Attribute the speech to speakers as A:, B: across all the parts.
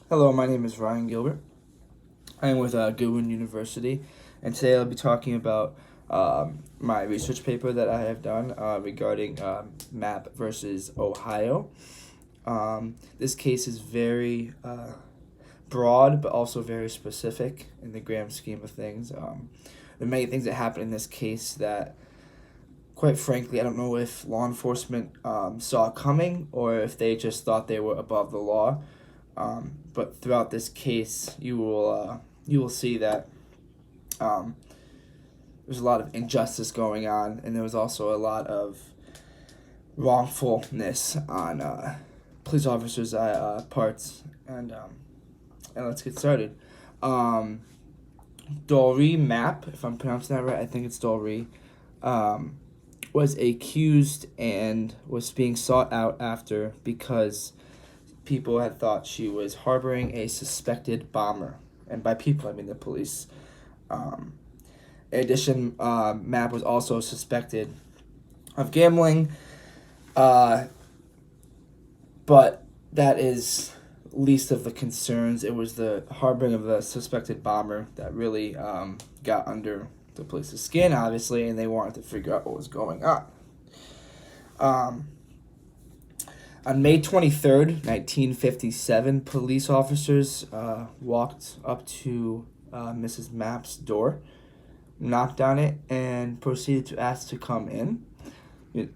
A: Hello, my name is Ryan Gilbert. I am with Goodwin University, and today I'll be talking about my research paper that I have done regarding Mapp versus Ohio. This case is very broad, but also very specific in the grand scheme of things. There are many things that happen in this case that, quite frankly, I don't know if law enforcement saw coming or if they just thought they were above the law. But throughout this case, you will see that there's a lot of injustice going on, and there was also a lot of wrongfulness on police officers' parts. And let's get started. Dory Mapp, if I'm pronouncing that right, I think it's Dory, was accused and was being sought out after because people had thought she was harboring a suspected bomber. And by people, I mean the police. In addition, Mapp was also suspected of gambling, but that is least of the concerns. It was the harboring of the suspected bomber that really got under the police's skin, obviously, and they wanted to figure out what was going on. On May 23rd, 1957, police officers walked up to Mrs. Mapp's door, knocked on it, and proceeded to ask to come in.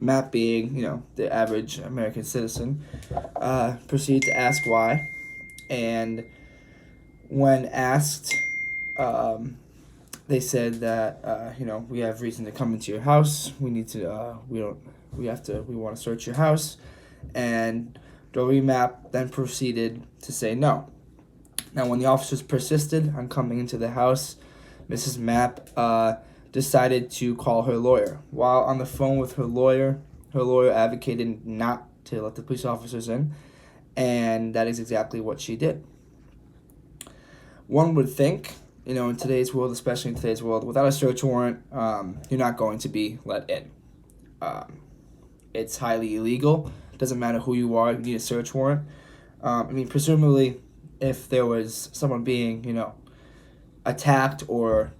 A: Mapp, being, the average American citizen, proceeded to ask why. And when asked, they said that, we have reason to come into your house. We need to, we want to search your house. And Dory Mapp then proceeded to say no. Now, when the officers persisted on coming into the house, Mrs. Mapp decided to call her lawyer. While on the phone with her lawyer advocated not to let the police officers in, and that is exactly what she did. One would think, in today's world, especially in today's world, without a search warrant, you're not going to be let in. It's highly illegal. Doesn't matter who you are, you need a search warrant. Presumably, if there was someone being, attacked or,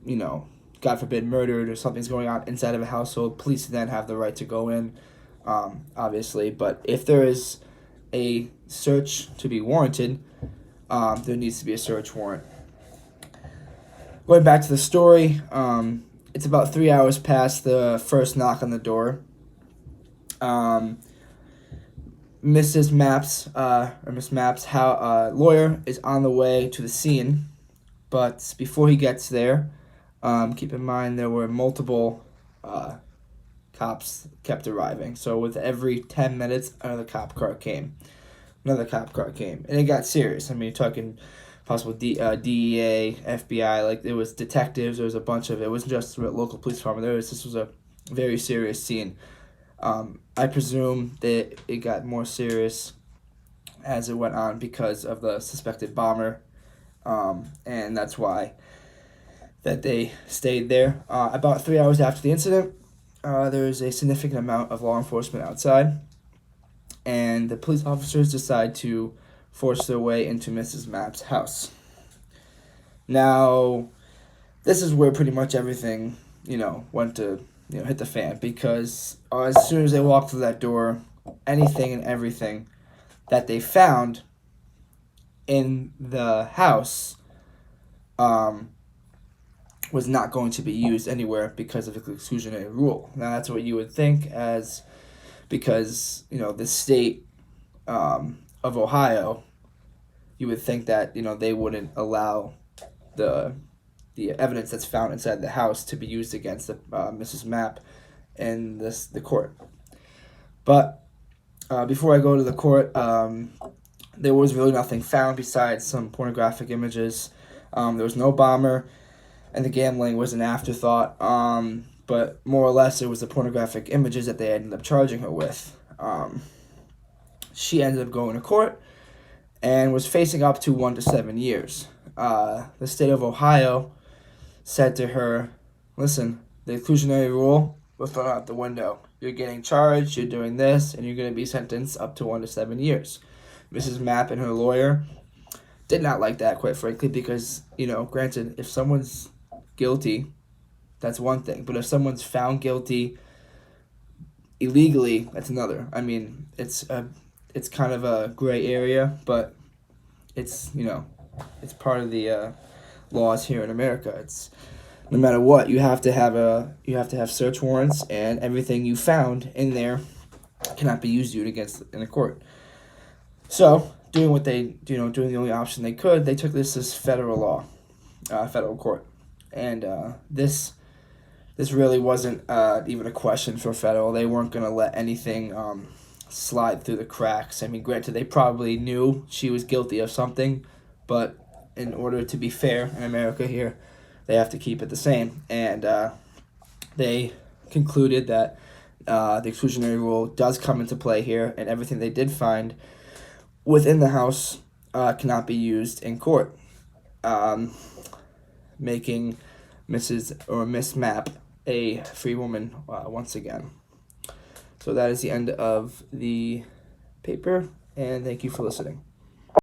A: God forbid, murdered or something's going on inside of a household, police then have the right to go in, obviously. But if there is a search to be warranted, there needs to be a search warrant. Going back to the story, it's about 3 hours past the first knock on the door. Miss Mapp's lawyer is on the way to the scene, but before he gets there, keep in mind there were multiple cops kept arriving. So with every 10 minutes, another cop car came, and it got serious. You're talking possible DEA, FBI, like there was detectives. There was a bunch of it. It wasn't just the local police department. This was a very serious scene. I presume that it got more serious as it went on because of the suspected bomber, and that's why that they stayed there. About 3 hours after the incident, there was a significant amount of law enforcement outside, and the police officers decide to force their way into Mrs. Mapp's house. Now, this is where pretty much everything, went to hit the fan, because as soon as they walked through that door, anything and everything that they found in the house was not going to be used anywhere because of the exclusionary rule. Now, that's what you would think, because the state of Ohio, you would think that they wouldn't allow the evidence that's found inside the house to be used against Mrs. Mapp in the court. But before I go to the court, there was really nothing found besides some pornographic images. There was no bomber, and the gambling was an afterthought. But more or less, it was the pornographic images that they ended up charging her with. She ended up going to court and was facing up to 1 to 7 years. The state of Ohio said to her, listen, the exclusionary rule was thrown out the window. You're getting charged, you're doing this, and you're going to be sentenced up to 1 to 7 years. Mrs. Mapp and her lawyer did not like that, quite frankly, because, granted, if someone's guilty, that's one thing. But if someone's found guilty illegally, that's another. I mean, it's kind of a gray area, but it's it's part of the laws here in America. It's no matter what, you have to have search warrants, and everything you found in there cannot be used against in a court. So doing the only option they could, they took this as federal law, federal court, and this really wasn't even a question for federal. They weren't going to let anything slide through the cracks. I mean, granted, they probably knew she was guilty of something, but in order to be fair in America here, they have to keep it the same. And they concluded that the exclusionary rule does come into play here, and everything they did find within the house cannot be used in court, making Miss Mapp a free woman once again. So that is the end of the paper, and thank you for listening.